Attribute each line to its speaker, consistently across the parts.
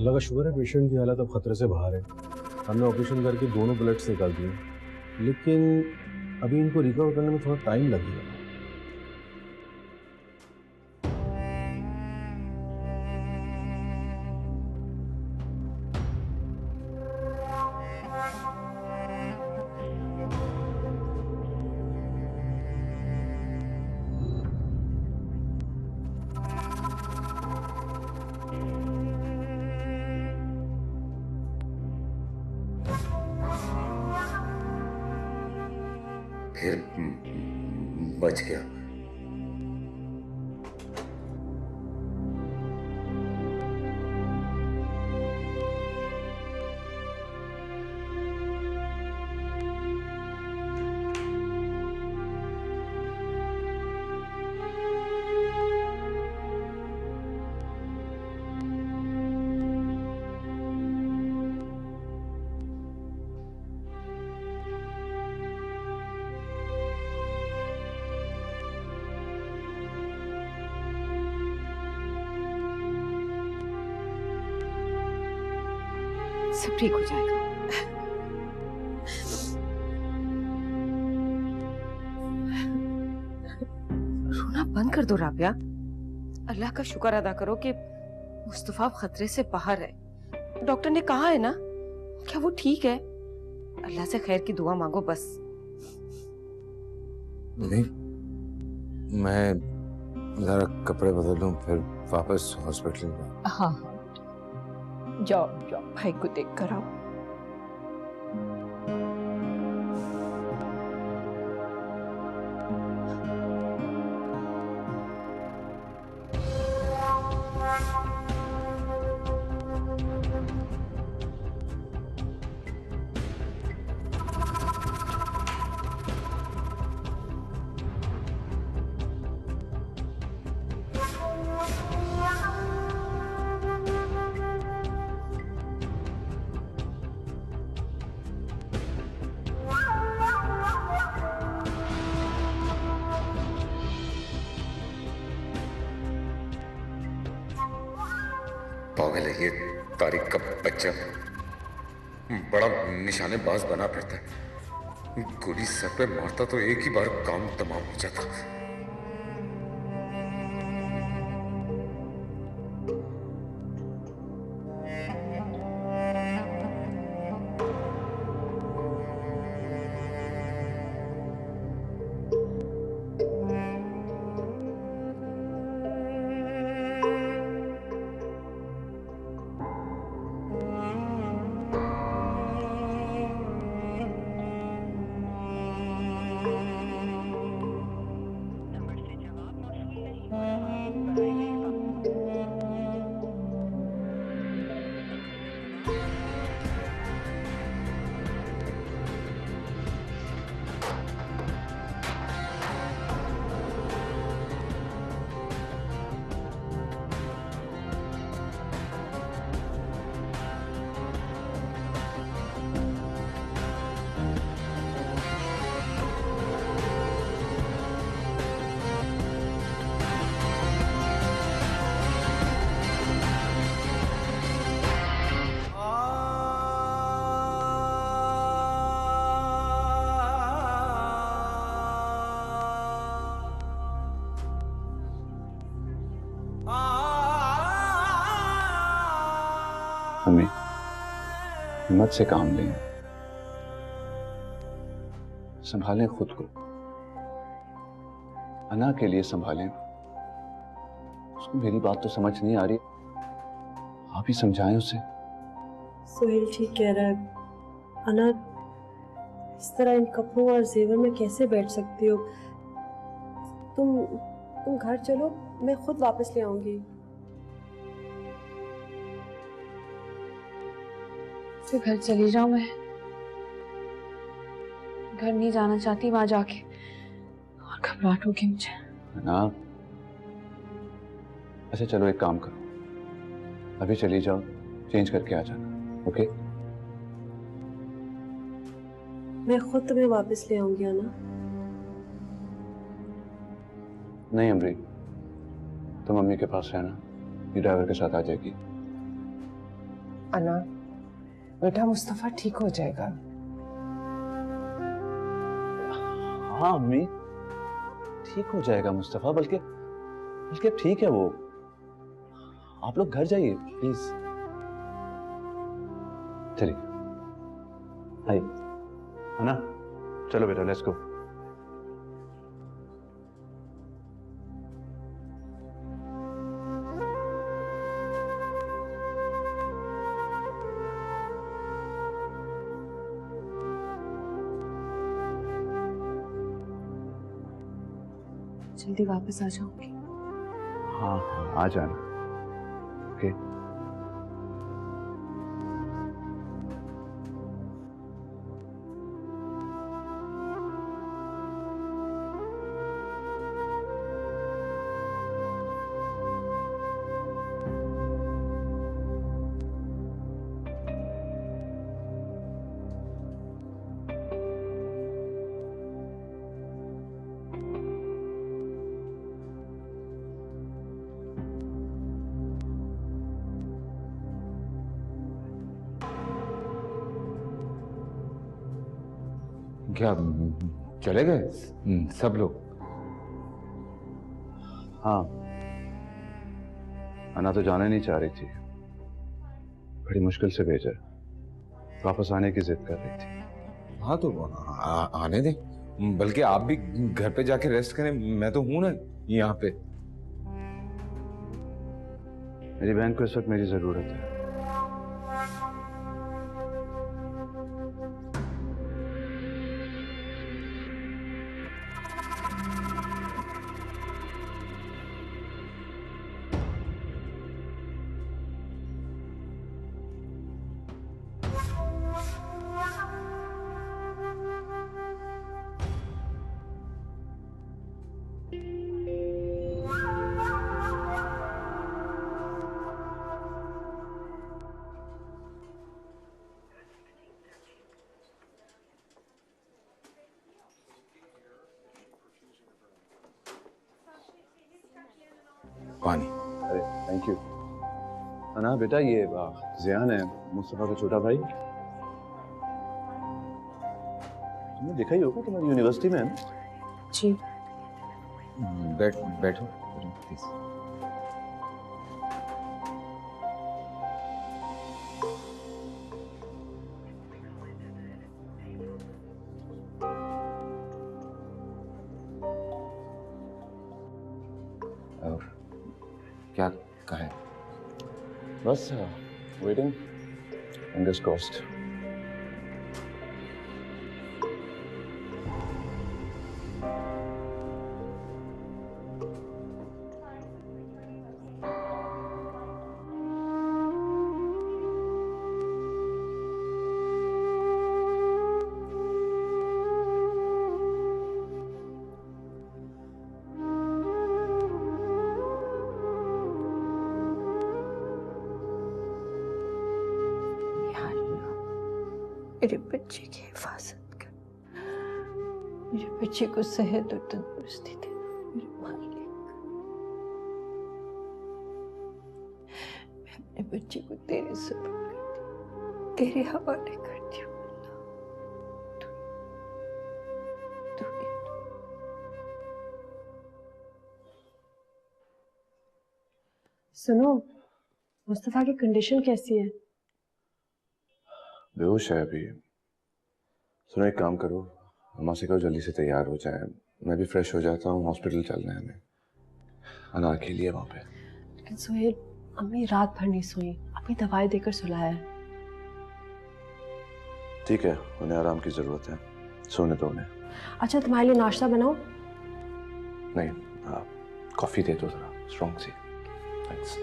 Speaker 1: अल्लाह का शुक्र है पेशेंट की हालत अब खतरे से बाहर है। हमने ऑपरेशन करके दोनों ब्लड्स निकाल दिए, लेकिन अभी इनको रिकवर करने में थोड़ा टाइम लगेगा।
Speaker 2: फिर बच गया।
Speaker 3: सब ठीक हो जाएगा। रोना बंद कर दो राबिया। अल्लाह का शुक्र अदा करो कि मुस्तफा खतरे से बाहर है। डॉक्टर ने कहा है ना, क्या वो ठीक है? अल्लाह से खैर की दुआ मांगो बस।
Speaker 2: नहीं, मैं जरा कपड़े बदल लूं फिर वापस हॉस्पिटल में।
Speaker 4: हाँ हाँ, जाओ जाओ, भाई को देख कर आओ।
Speaker 2: पागल है ये तारिक का बच्चा, बड़ा निशानेबाज बना फिरता है। गोली सर पे मारता तो एक ही बार काम तमाम हो जाता।
Speaker 5: हमें हिम्मत से काम लें, संभालें खुद को, अना के लिए संभालें। उसको मेरी बात तो समझ नहीं आ रही, आप ही समझाएं उसे।
Speaker 6: सोहेल ठीक कह रहा है। अना, इस तरह इन कपड़ों और जेवर में कैसे बैठ सकती हो? तुम घर चलो, मैं खुद वापस ले आऊंगी।
Speaker 4: फिर घर चली जाऊं मैं? घर नहीं जाना चाहती, वहां जाके और घबराहट होगी मुझे।
Speaker 5: ना, अच्छा चलो एक काम करो, अभी चली जाओ, चेंज करके आ जाना। ओके?
Speaker 6: मैं खुद तुम्हें वापस ले आऊंगी अना।
Speaker 5: नहीं अमरी, तुम मम्मी के पास रहना, ये ड्राइवर के साथ आ जाएगी।
Speaker 3: अना, बेटा मुस्तफा ठीक हो जाएगा।
Speaker 5: हाँ अम्मी, ठीक हो जाएगा मुस्तफा, बल्कि बल्कि अब ठीक है वो। आप लोग घर जाइए प्लीज। चलिए आइए। है ना, चलो बेटा लेट्स गो।
Speaker 4: जल्दी वापस आ जाऊंगी।
Speaker 5: हाँ हाँ आ जाना। ओके
Speaker 2: क्या चले गए सब लोग?
Speaker 5: हाँ, अना तो जाने नहीं चाह रही थी, बड़ी मुश्किल से भेजा, वापस आने की जिद कर रही थी।
Speaker 2: हाँ तो आने दे, बल्कि आप भी घर पे जाके रेस्ट करें, मैं तो हूं ना यहाँ पे।
Speaker 5: मेरी बहन को इस वक्त मेरी जरूरत है।
Speaker 2: पानी।
Speaker 5: अरे थैंक यू। अना बेटा ये जियान है, मुस्तफा का छोटा भाई। तुमने देखा ही होगा, तुम्हारी यूनिवर्सिटी में है ना?
Speaker 4: जी।
Speaker 2: बैठो प्लीज। और क्या कहा है?
Speaker 5: बस वेटिंग, फिंगर्स क्रॉस्ड।
Speaker 6: मेरे बच्चे की हिफाजत कर, मेरे बच्चे को सेहत और तंदुरुस्ती दे मेरे मालिक। मैं अपने बच्चे को तेरे सुपुर्द करती हूँ, तेरे हवाले करती हूँ अल्लाह। सुनो, मुस्तफा की कंडीशन कैसी है?
Speaker 5: बेहोश है अभी। सुनो एक काम करो, अम्मा से कहो जल्दी से तैयार हो जाए, मैं भी फ्रेश हो जाता हूँ, हॉस्पिटल चलना है हमें। अना अकेली है वहां पे।
Speaker 6: लेकिन सुहेल, अम्मी रात भर नहीं सोई, अभी दवाई देकर सुलाया है।
Speaker 5: ठीक है, उन्हें आराम की जरूरत है, सोने दो उन्हें।
Speaker 6: अच्छा तुम्हारे लिए नाश्ता बनाओ?
Speaker 5: नहीं, कॉफी दे दो जरा स्ट्रॉन्ग सी। थैंक्स।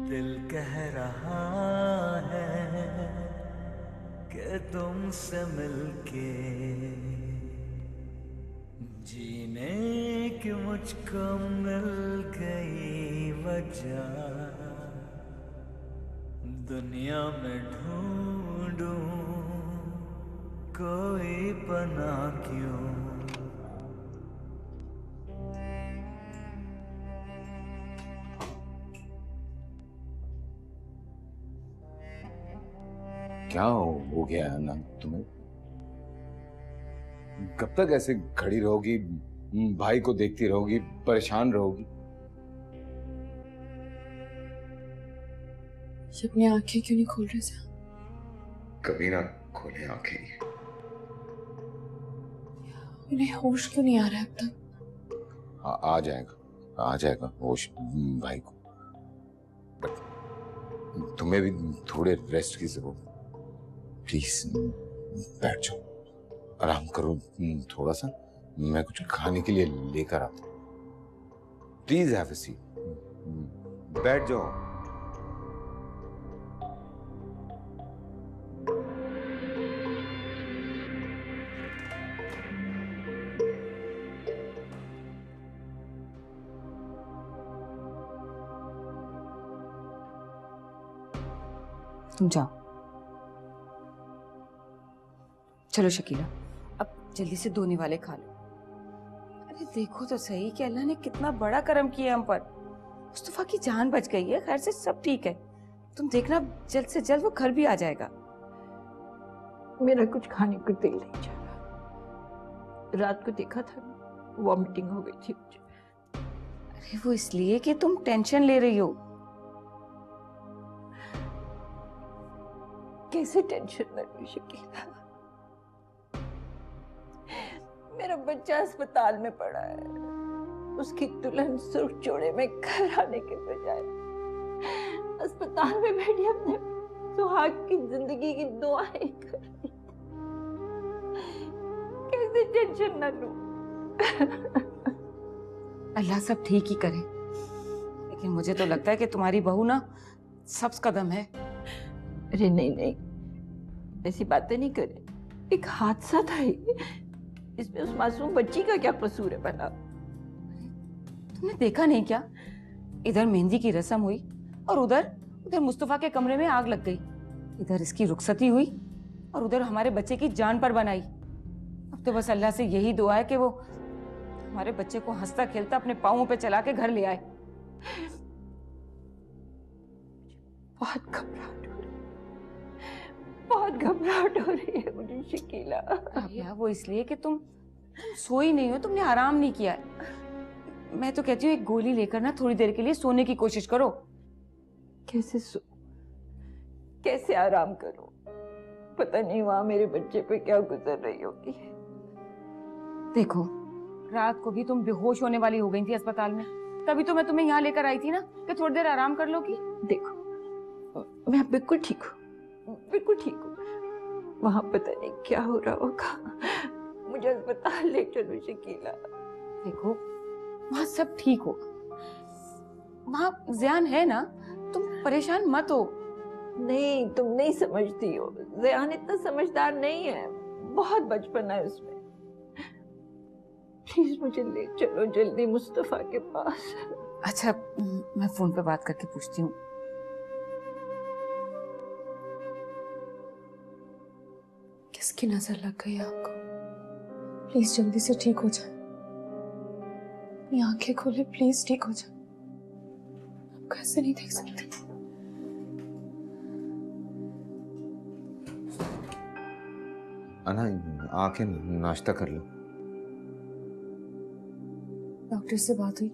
Speaker 7: दिल कह रहा है कि तुमसे मिलके जीने की मुझको मिल गई वजह, दुनिया में ढूंढूं कोई पनाह क्यों।
Speaker 5: क्या हो गया है ना तुम्हें? कब तक ऐसे खड़ी रहोगी, भाई को देखती रहोगी, परेशान रहोगी?
Speaker 4: ये अपनी आंखें क्यों नहीं खोल रहे थे?
Speaker 2: कभी ना खोले आंखें।
Speaker 4: इन्हें होश क्यों नहीं आ रहा है अब तक?
Speaker 5: आ जाएगा होश भाई को। बट तुम्हें भी थोड़े रेस्ट की जरूरत। प्लीज बैठ जाओ, आराम करो थोड़ा सा। मैं कुछ खाने के लिए लेकर आता हूँ। प्लीज हैव अ सीट, बैठ जाओ।
Speaker 3: तुम जाओ। चलो शकीला, अब जल्दी से धोने वाले खा लो। अरे देखो तो सही कि अल्लाह ने कितना बड़ा करम किया हम पर। मुस्तफा की जान बच गई है, खैर से सब ठीक है। तुम देखना जल्द से जल्द वो घर भी आ जाएगा।
Speaker 8: मेरा कुछ खाने को दिल नहीं जा रहा। रात को देखा था, वॉमिटिंग हो गई थी मुझे।
Speaker 3: अरे वो इसलिए कि तुम टेंशन ले रही हो।
Speaker 8: कैसे टेंशन न लूं शकीला? मेरा बच्चा अस्पताल में पड़ा है। उसकी दुल्हन सुर्ख जोड़े में घर आने के बजाय अस्पताल में बैठी अपने सुहाग की जिंदगी की दुआएं कर रही। कैसे टेंशन न लूं?
Speaker 3: अल्लाह सब ठीक ही करे, लेकिन मुझे तो लगता है कि तुम्हारी बहू ना सब्ज कदम है।
Speaker 8: अरे नहीं नहीं, ऐसी बातें नहीं करे। एक हादसा था ये। इसमें उस मासूम बच्ची का क्या कसूर है भला?
Speaker 3: तुमने देखा नहीं क्या? इधर मेहंदी की रस्म हुई और उधर मुस्तफा के कमरे में आग लग गई। इधर इसकी रुखसती हुई और उधर हमारे बच्चे की जान पर बनाई। अब तो बस अल्लाह से यही दुआ है कि वो हमारे बच्चे को हंसता खेलता अपने पांवों पे चला के घर ले आए।
Speaker 8: बहुत घबराहट हो रही है, बहुत घबराहट हो रही है मुझे शकीला।
Speaker 3: राबिया, वो इसलिए कि तुम सोई नहीं हो, तुमने आराम नहीं किया है। मैं तो कहती हूँ एक गोली लेकर ना थोड़ी देर के लिए सोने की कोशिश करो।
Speaker 8: कैसे सो, कैसे आराम करूं? पता नहीं वहां मेरे बच्चे पे क्या गुजर रही होगी।
Speaker 3: देखो, रात को भी तुम बेहोश होने वाली हो गई थी अस्पताल में, तभी तो मैं तुम्हें यहाँ लेकर आई थी ना कि थोड़ी देर आराम कर लोगी।
Speaker 8: देखो मैं बिल्कुल ठीक हूँ, बिल्कुल ठीक हूँ। वहां पता नहीं क्या हो रहा होगा। मुझे अस्पताल ले चलो शकीला।
Speaker 3: देखो वहां सब ठीक हो, वहां ज़यान है ना, तुम परेशान मत हो।
Speaker 8: नहीं, तुम नहीं समझती हो। ज़यान इतना समझदार नहीं है, बहुत बचपन है उसमें। प्लीज मुझे ले चलो जल्दी मुस्तफा के पास।
Speaker 3: अच्छा, मैं फोन पे बात करके पूछती हूँ।
Speaker 4: किसकी नजर लग गई आपको? प्लीज जल्दी से ठीक हो जाए। अपनी आंखें खोले, प्लीज ठीक हो जाए। आप कैसे नहीं देख सकते?
Speaker 5: अना, आके नाश्ता कर लो।
Speaker 4: डॉक्टर से बात हुई?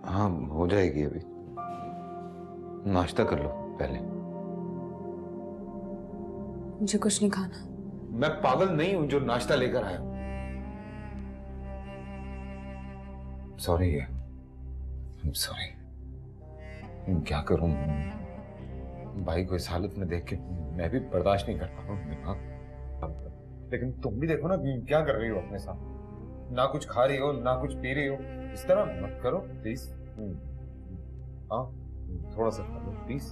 Speaker 5: हाँ, हो जाएगी अभी। नाश्ता कर लो पहले।
Speaker 4: मुझे कुछ नहीं खाना।
Speaker 5: मैं पागल नहीं हूं जो नाश्ता लेकर आया हूं। सॉरी है, सॉरी। क्या करूं, भाई को इस हालत में देख के मैं भी बर्दाश्त नहीं कर पा रहा हूं। लेकिन तुम भी देखो ना क्या कर रही हो अपने साथ। ना कुछ खा रही हो, ना कुछ पी रही हो। इस तरह मत करो प्लीज। हाँ, थोड़ा सा खा लो प्लीज,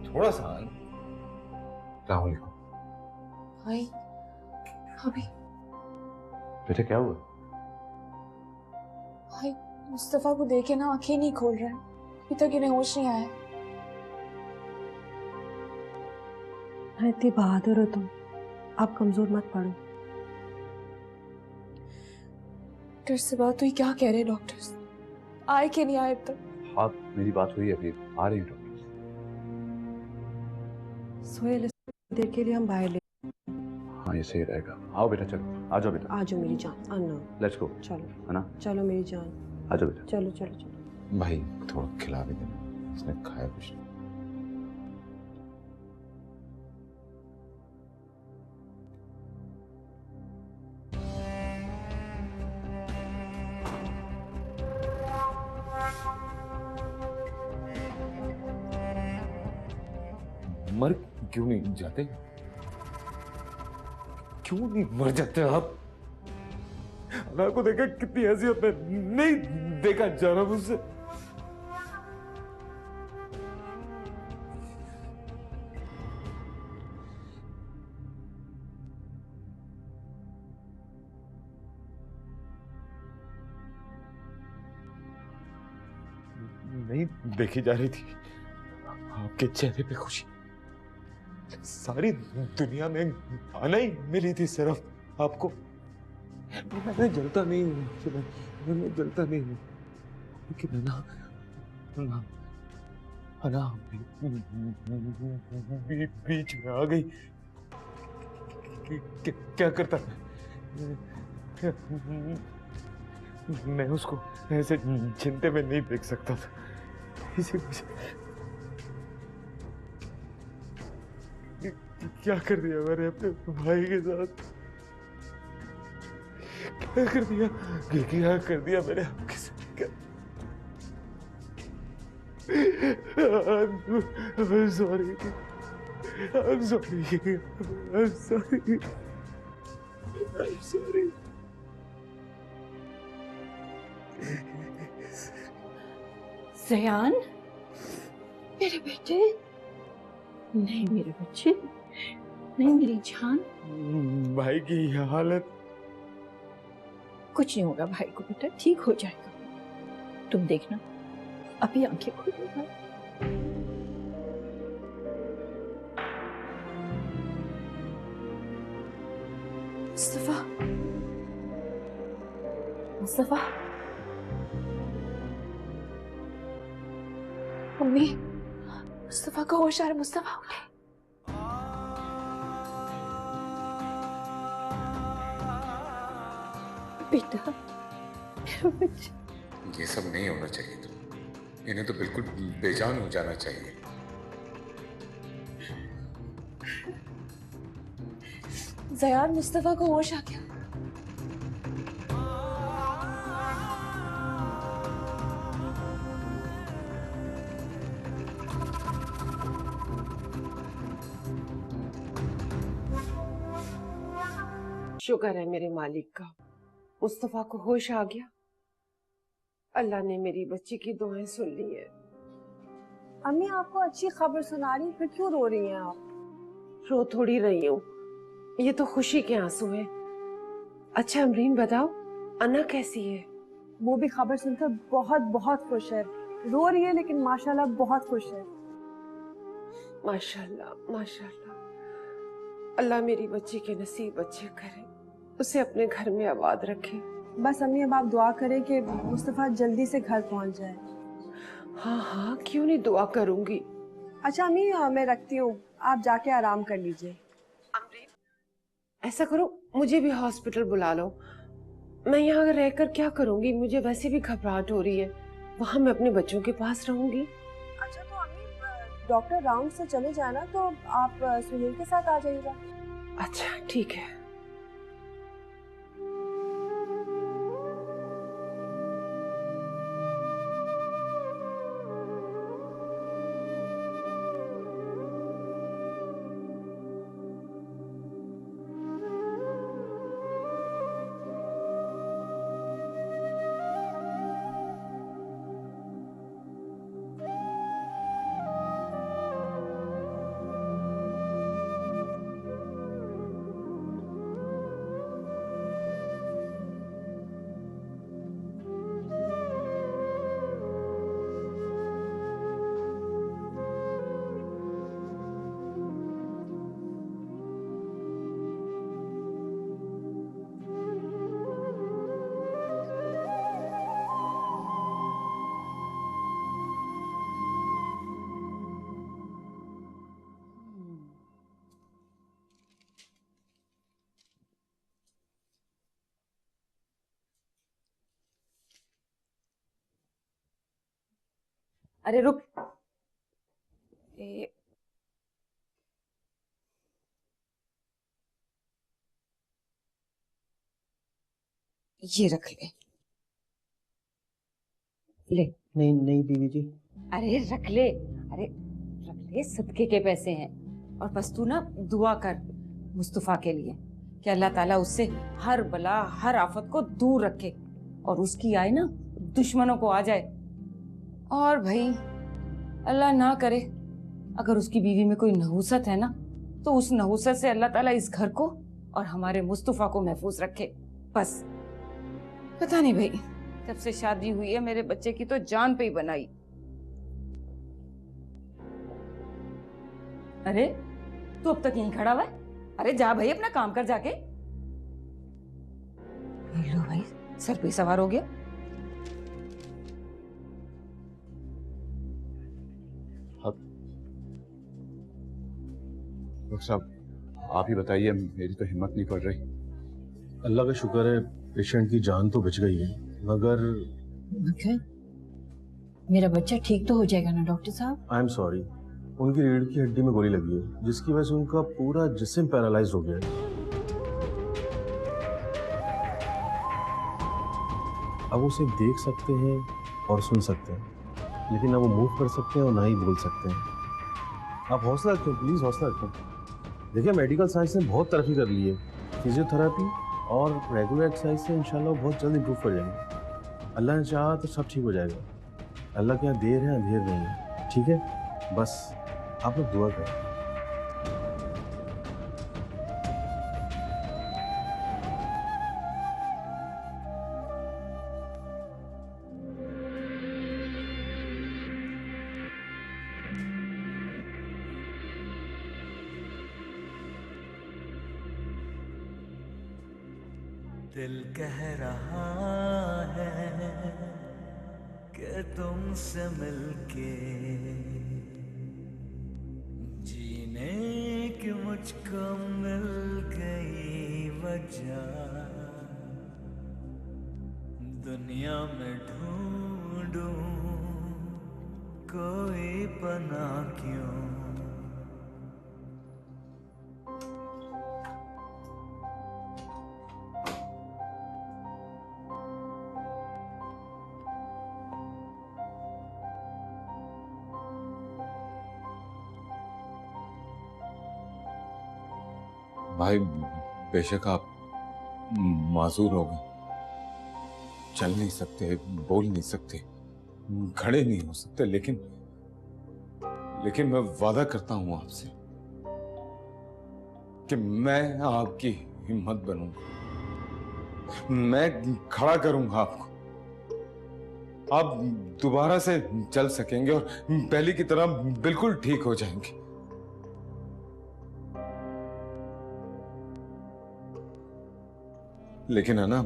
Speaker 5: थोड़ा सा। राहुल को
Speaker 4: भाई, अभी
Speaker 5: बेटा क्या हुआ?
Speaker 4: भाई मुस्तफा को देखे ना आंखें नहीं खोल रहे हैं। अभी तक इन्हें होश नहीं आया।
Speaker 6: इतनी बहादुर हो तुम, आप कमजोर मत पड़ो।
Speaker 4: डॉक्टर से बात हुई? क्या कह रहे डॉक्टर्स? आए कि नहीं आए अब तक?
Speaker 1: हाँ मेरी बात हुई अभी, आ रही डॉक्टर।
Speaker 6: सोहेल, इस देर के लिए हम बाहर ले।
Speaker 1: हाँ ये सही रहेगा। आओ बेटा, चलो आ जाओ बेटा।
Speaker 6: आ जाओ मेरी जान, आना।
Speaker 1: Let's go.
Speaker 6: चलो
Speaker 1: है ना?
Speaker 6: चलो मेरी जान,
Speaker 1: आ जाओ बेटा।
Speaker 6: चलो चलो चलो।
Speaker 5: भाई थोड़ा खिला भी देना, इसने खाया कुछ नहीं। मर क्यों नहीं जाते? क्यों नहीं मर जाते आप? अना को देखा कितनी हैसियत में नहीं देखा जा रहा मुझसे। नहीं देखी जा रही थी आपके चेहरे पे खुशी। सारी दुनिया में आना ही मिली थी सिर्फ आपको। मैं जलता नहीं हूँ, मैं जलता नहीं हूँ, लेकिन अना बीच में आ गई। क्या करता मैं उसको ऐसे चिंते में नहीं देख सकता था, इसी वजह। क्या कर दिया मैंने अपने भाई के साथ? क्या कर दिया? क्या कर दिया मैंने आपके साथ? I'm sorry. I'm sorry. I'm sorry. I'm sorry.
Speaker 8: जयान, मेरे बेटे, नहीं मेरे बच्चे, नहीं मेरी जान।
Speaker 5: भाई की यह हालत।
Speaker 8: कुछ नहीं होगा भाई को बेटा, ठीक हो जाएगा। तुम देखना, अभी आंखें खोलेगा। मुस्तफा, मुस्तफा, मम्मी, मुस्तफा का होश आ रहा है। मुस्तफा उठे। बेटा, मेरा बच्चा।
Speaker 2: ये सब नहीं होना चाहिए था। इन्हें तो बिल्कुल बेजान हो जाना चाहिए।
Speaker 4: जयान, मुस्तफा को होश आ गया।
Speaker 3: शुक्र है मेरे मालिक का, मुस्तफा को होश आ गया। अल्लाह ने मेरी बच्ची की दुआएं सुन ली है।
Speaker 6: अम्मी, आपको अच्छी खबर सुना रही, फिर क्यों रो रही हैं आप?
Speaker 3: रो थोड़ी रही हूँ, ये तो खुशी के आंसू हैं। अच्छा अमरीन बताओ, अन्ना कैसी है?
Speaker 6: वो भी खबर सुनकर बहुत बहुत खुश है। रो रही है लेकिन माशाल्लाह बहुत खुश है।
Speaker 3: माशाल्लाह माशाल्लाह। अल्लाह मेरी बच्ची के नसीब अच्छे करे, उसे अपने घर में आबाद रखे।
Speaker 6: बस अम्मी, अब आप दुआ करें कि मुस्तफा जल्दी से घर पहुंच जाए।
Speaker 3: हाँ हाँ, क्यों नहीं, दुआ करूंगी।
Speaker 6: अच्छा अम्मी, मैं रखती हूँ, आप जाके आराम कर लीजिए।
Speaker 3: ऐसा करो, मुझे भी हॉस्पिटल बुला लो। मैं यहाँ रहकर क्या करूंगी, मुझे वैसे भी घबराहट हो रही है। वहां मैं अपने बच्चों के पास रहूंगी।
Speaker 6: अच्छा तो अम्मी, डॉक्टर राउंड से चले जाना, तो आप सुहेल के साथ आ जाइएगा।
Speaker 3: अच्छा ठीक है। अरे रुक। ए, ये रख ले। ले।
Speaker 1: नहीं नहीं बीवी जी।
Speaker 3: अरे रख ले। अरे रख ले, सदके के पैसे हैं। और बस तू ना दुआ कर मुस्तफा के लिए कि अल्लाह ताला उससे हर बला हर आफत को दूर रखे और उसकी आए ना दुश्मनों को आ जाए। और भाई अल्लाह ना करे अगर उसकी बीवी में कोई नहुसत है ना, तो उस नहुसत से अल्लाह ताला इस घर को और हमारे मुस्तफा को महफूज रखे। बस पता नहीं भाई, जब से शादी हुई है मेरे बच्चे की तो जान पे ही बनाई। अरे तू अब तक यहीं खड़ा हुआ है? अरे जा भाई अपना काम कर जाके। लो भाई, सर पे सवार हो गया।
Speaker 9: डॉक्टर साहब आप ही बताइए, मेरी तो हिम्मत नहीं पड़ रही।
Speaker 1: अल्लाह का शुक्र है पेशेंट की जान तो बच गई है, मगर
Speaker 8: मेरा बच्चा ठीक तो हो जाएगा ना डॉक्टर साहब?
Speaker 1: आई एम सॉरी, उनकी रीढ़ की हड्डी में गोली लगी है जिसकी वजह से उनका पूरा जिस्म पैरालाइज हो गया है। अब वो सिर्फ देख सकते हैं और सुन सकते हैं, लेकिन ना वो मूव कर सकते हैं और ना ही बोल सकते हैं। आप हौसला रखें, प्लीज हौसला रखें। देखिए मेडिकल साइंस ने बहुत तरक्की कर ली है, फिजियोथेरेपी और रेगुलर एक्सरसाइज से इंशाल्लाह बहुत जल्द इंप्रूव कर जाएंगे। अल्लाह ने चाहा तो सब ठीक हो जाएगा। अल्लाह के यहाँ देर है अंधेर नहीं है, ठीक है? बस आप लोग दुआ करें।
Speaker 7: दिल कह रहा है कि तुमसे मिलके जीने की मुझको मिल गई वजह। दुनिया में ढूंढूं कोई पनाह क्यों।
Speaker 5: भाई बेशक आप माजूर हो गए, चल नहीं सकते, बोल नहीं सकते, खड़े नहीं हो सकते, लेकिन मैं वादा करता हूं आपसे कि मैं आपकी हिम्मत बनूंगा, मैं खड़ा करूंगा आपको। आप दोबारा से चल सकेंगे और पहले की तरह बिल्कुल ठीक हो जाएंगे। लेकिन है ना,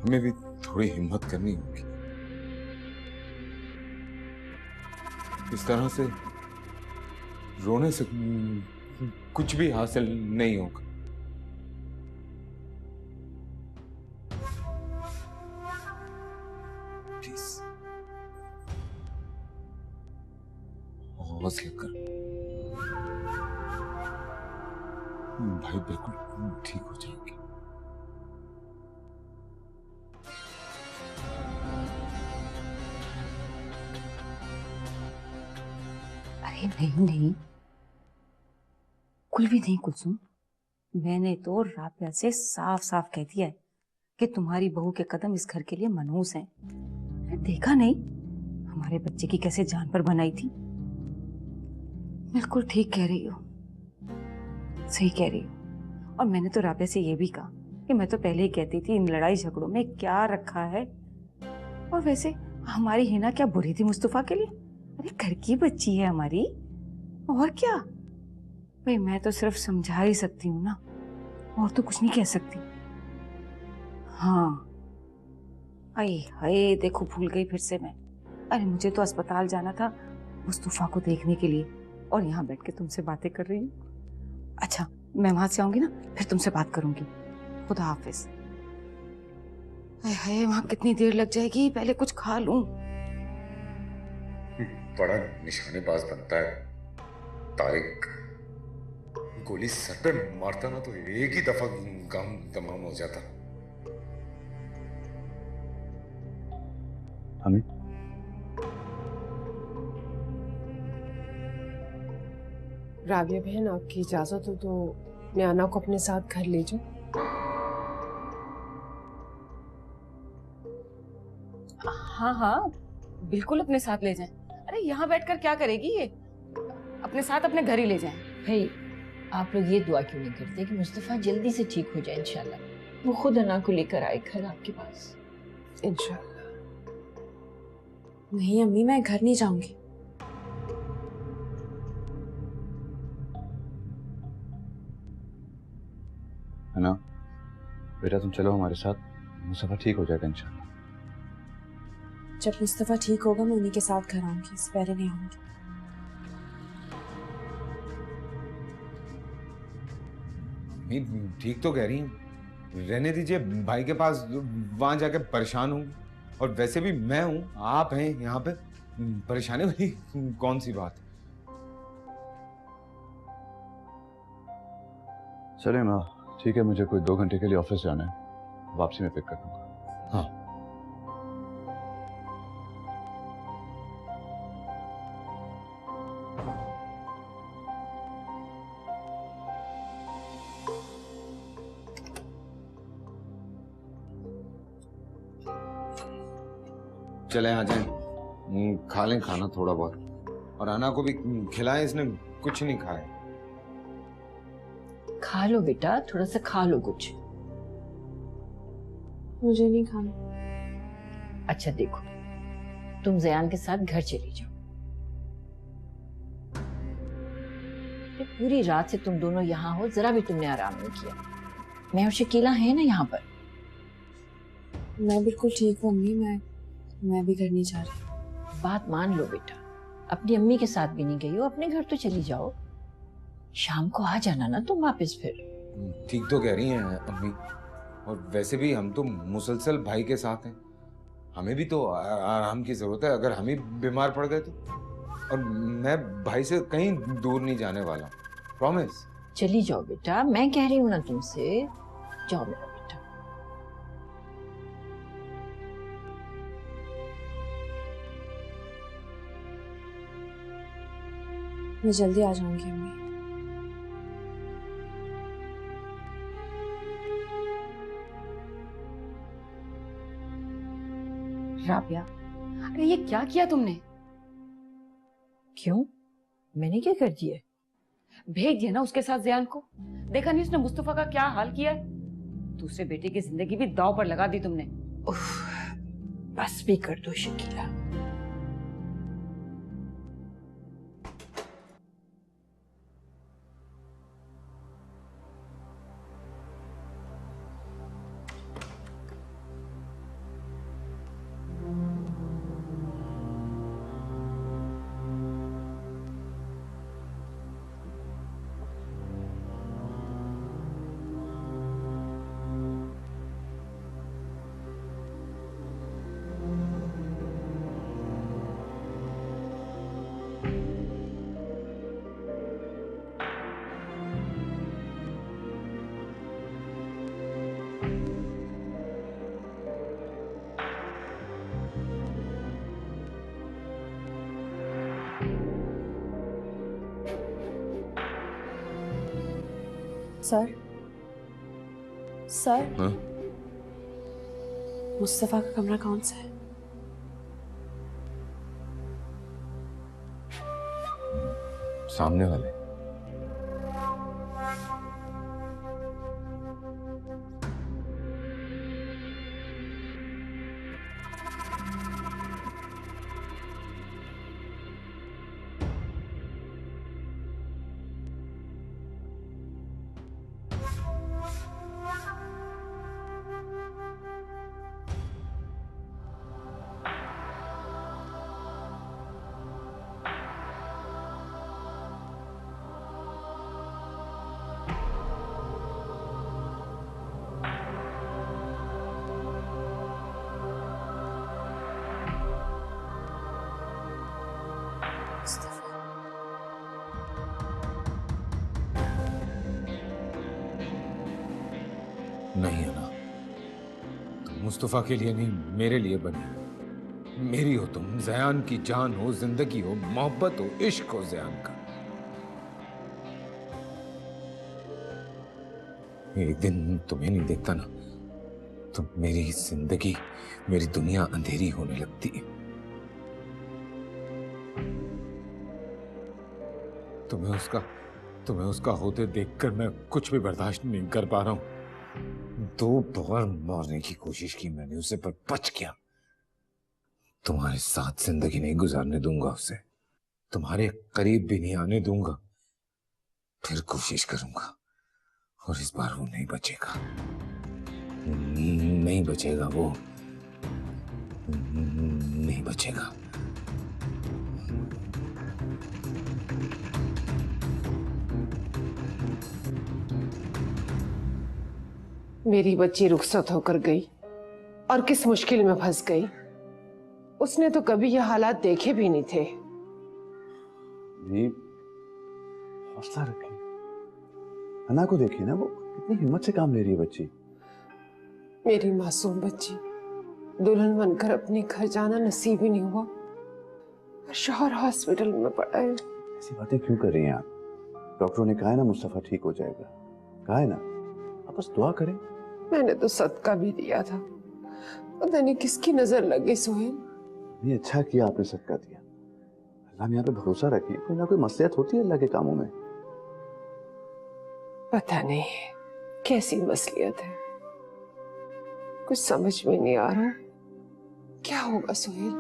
Speaker 5: हमें भी थोड़ी हिम्मत करनी होगी। इस तरह से रोने से कुछ भी हासिल नहीं होगा। प्लीज हौसला कर, भाई बिल्कुल ठीक हो जाएंगे।
Speaker 3: अरे नहीं नहीं, कुल भी नहीं कुलसुम। मैंने तो राबिया से साफ साफ कह दिया है कि तुम्हारी बहू के कदम इस घर के लिए मनहूस हैं। देखा नहीं हमारे बच्चे की कैसे जान पर बनाई थी। बिल्कुल ठीक कह रही हो, सही कह रही हो। और मैंने तो राबिया से ये भी कहा कि मैं तो पहले ही कहती थी इन लड़ाई झगड़ों में क्या रखा है। और वैसे हमारी हिना क्या बुरी थी मुस्तफा के लिए? अरे घर की बच्ची है हमारी, और क्या। भाई मैं तो सिर्फ समझा ही सकती हूँ ना, और तो कुछ नहीं कह सकती। हाँ अरे हाय, देखो भूल गई फिर से मैं। अरे मुझे तो अस्पताल जाना था मुस्तफा को देखने के लिए, और यहाँ बैठ के तुमसे बातें कर रही हूँ। अच्छा मैं वहां से आऊंगी ना फिर तुमसे बात करूंगी। खुदा हाफिज। हाय वहां कितनी देर लग जाएगी, पहले कुछ खा लूं।
Speaker 2: बड़ा निशानेबाज बनता है तारिक। गोली सर पे मारता ना तो एक ही दफा काम तमाम हो जाता।
Speaker 9: हमें
Speaker 6: राबिया बहन, आपकी इजाजत हो तो मैं अना को अपने साथ घर ले जाऊं?
Speaker 3: हाँ हाँ बिल्कुल अपने साथ ले जाएं। अरे यहाँ बैठकर क्या करेगी ये, अपने साथ अपने घर ही ले जाएं।
Speaker 8: भाई आप लोग ये दुआ क्यों नहीं करते कि मुस्तफा जल्दी से ठीक हो जाए इंशाल्लाह, वो खुद अना को लेकर आए घर आपके पास।
Speaker 6: इंशाल्लाह। नहीं अम्मी, मैं घर नहीं जाऊंगी।
Speaker 9: है ना बेटा, तुम चलो हमारे साथ, मुस्तफा ठीक हो जाएगा इंशाल्लाह।
Speaker 6: जब मुस्तफा ठीक होगा मैं उन्हीं के साथ घर आऊंगी, इस पहले नहीं आऊंगी।
Speaker 5: नहीं, ठीक तो कह रही हैं, रहने दीजिए भाई के पास, वहां जाके परेशान हूँ। और वैसे भी मैं हूँ, आप हैं यहाँ पे, परेशानी वाली कौन सी बात।
Speaker 9: चले ना, ठीक है, मुझे कोई 2 घंटे के लिए ऑफिस जाना है, वापसी में पिक कर दूंगा।
Speaker 5: हाँ चले आ जाए, खा लें खाना थोड़ा बहुत, और अना को भी खिलाएं, इसने कुछ नहीं खाया।
Speaker 8: खा लो बेटा, थोड़ा सा खा लो कुछ।
Speaker 6: मुझे नहीं खाना।
Speaker 8: अच्छा देखो, तुम जयान के साथ घर चली जाओ। ये पूरी रात से तुम दोनों यहाँ हो, जरा भी तुमने आराम नहीं किया। मैं और शकीला है ना यहाँ पर।
Speaker 6: मैं बिल्कुल ठीक हूँ अम्मी, मैं भी घर नहीं जा रही।
Speaker 8: बात मान लो बेटा, अपनी अम्मी के साथ भी नहीं गई हो, अपने घर तो चली जाओ। शाम को आ जाना ना तुम वापस फिर।
Speaker 5: ठीक तो कह रही हैं अम्मी, और वैसे भी हम तो मुसलसल भाई के साथ हैं, हमें भी तो आराम की जरूरत है। अगर हम ही बीमार पड़ गए तो, और मैं भाई से कहीं दूर नहीं जाने वाला, प्रॉमिस।
Speaker 8: चली जाओ बेटा, मैं कह रही हूँ ना तुमसे, जाओ मेरा बेटा।
Speaker 6: मैं जल्दी आ जाऊंगी अम्मी।
Speaker 3: राबिया, अरे ये क्या किया तुमने?
Speaker 8: क्यों, मैंने क्या कर दिया?
Speaker 3: भेज दिया ना उसके साथ जयान को। देखा नहीं उसने मुस्तफा का क्या हाल किया है? दूसरे बेटे की जिंदगी भी दांव पर लगा दी तुमने।
Speaker 8: उफ, बस भी कर दो शकीला।
Speaker 6: सर, सर,
Speaker 5: हाँ?
Speaker 6: मुस्तफा का कमरा कौन सा है?
Speaker 5: सामने वाले। नहीं है ना, तुम मुस्तफा के लिए नहीं, मेरे लिए बनी हो। मेरी हो तुम, ज़यान की जान हो, जिंदगी हो, मोहब्बत हो, इश्क हो ज़यान का। एक दिन तुम्हें नहीं देखता ना, तो मेरी जिंदगी, मेरी दुनिया अंधेरी होने लगती है। तुम्हें उसका होते देखकर मैं कुछ भी बर्दाश्त नहीं कर पा रहा हूं। 2 बार मारने की कोशिश की मैंने उसे, पर बच गया। तुम्हारे साथ जिंदगी नहीं गुजारने दूंगा उसे, तुम्हारे करीब भी नहीं आने दूंगा। फिर कोशिश करूंगा, और इस बार वो नहीं बचेगा, नहीं बचेगा वो, नहीं बचेगा।
Speaker 3: मेरी बच्ची रुखसत होकर गई और किस मुश्किल में फंस गई। उसने तो कभी ये हालात देखे भी नहीं थे।
Speaker 9: नहीं, हौसला रखिए। अना को देखिए ना, वो कितनी हिम्मत से काम ले रही है बच्ची।
Speaker 3: मेरी मासूम बच्ची दुल्हन बनकर अपने घर जाना नसीब ही नहीं हुआ, और शौहर हॉस्पिटल में पड़ा है।
Speaker 9: ऐसी बातें क्यों कर रही हैं आप? डॉक्टरों ने कहा है ना मुस्तफा ठीक हो जाएगा, कहा है ना, आप बस दुआ करें।
Speaker 3: मैंने तो सदका भी दिया था, पता नहीं किसकी नजर लगी सोहेल।
Speaker 9: ये अच्छा किया आपने सदका दिया। अल्लाह में यहाँ पे भरोसा रखिए, कोई ना कोई मसलियत होती है अल्लाह के कामों में।
Speaker 3: पता नहीं कैसी मसलियत है, कुछ समझ में नहीं आ रहा। क्या होगा सोहेल?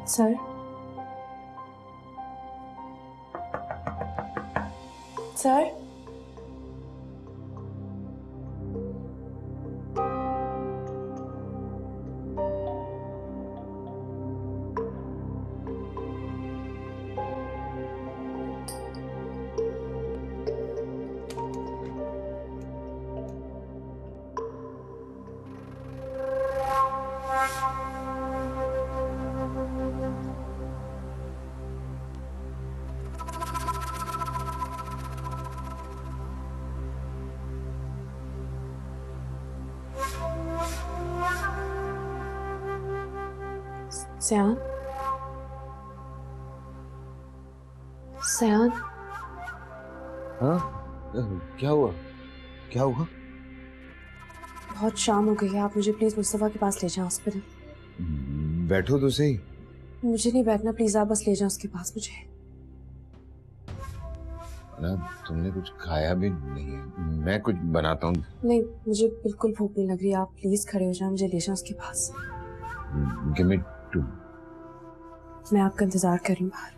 Speaker 6: सर, सर, सयान, सयान,
Speaker 5: हाँ, क्या हुआ? क्या हुआ?
Speaker 6: बहुत शाम हो गई है, आप मुझे प्लीज मुस्तफा के पास ले जाएं हॉस्पिटल।
Speaker 5: बैठो तो सही।
Speaker 6: मुझे नहीं बैठना, प्लीज आप बस ले जाओ उसके पास मुझे।
Speaker 5: ना, तुमने कुछ खाया भी नहीं है, मैं कुछ बनाता हूँ।
Speaker 6: नहीं, मुझे बिल्कुल भूख नहीं लग रही, आप प्लीज खड़े हो जाएं, मुझे ले जाओ उसके पास।
Speaker 5: Give me 2।
Speaker 6: मैं आपका इंतजार कर रही हूँ बाहर।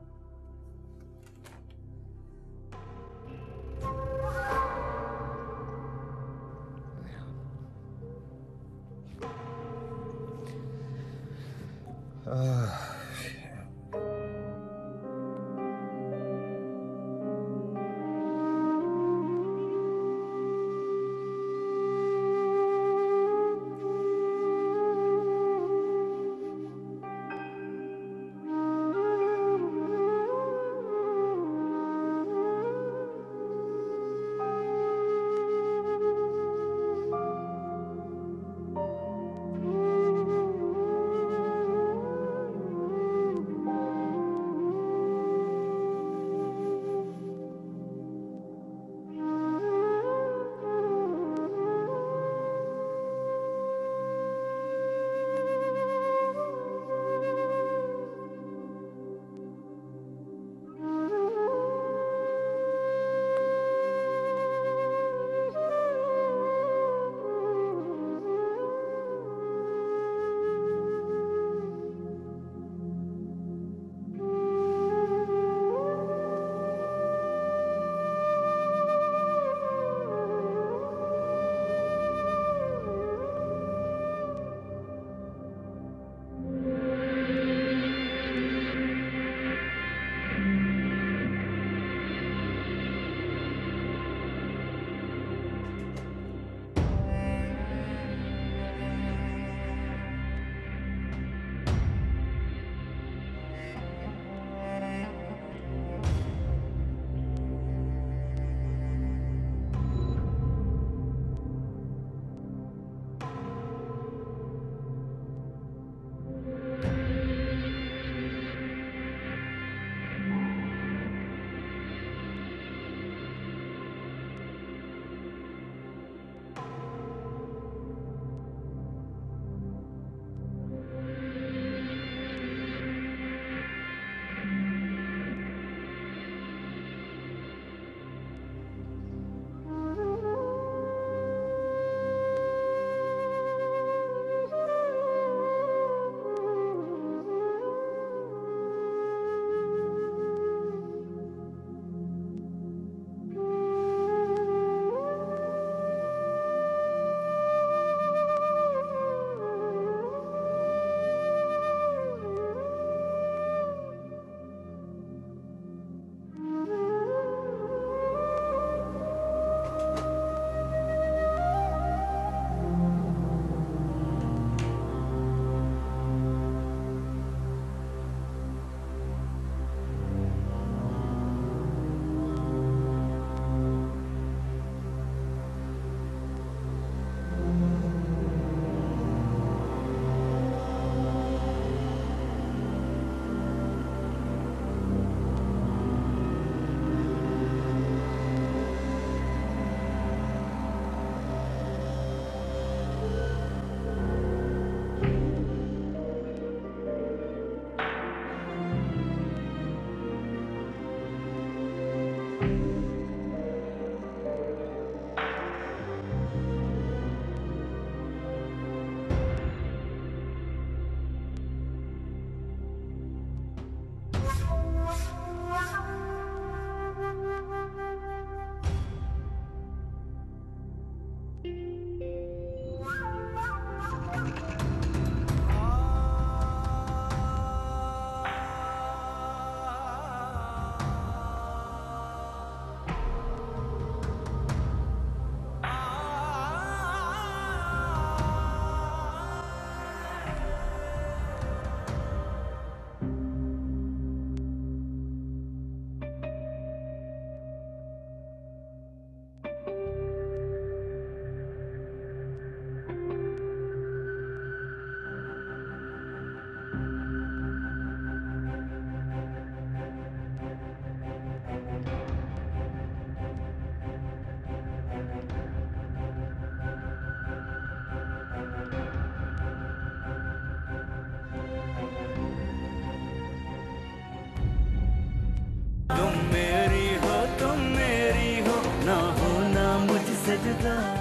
Speaker 7: जुदा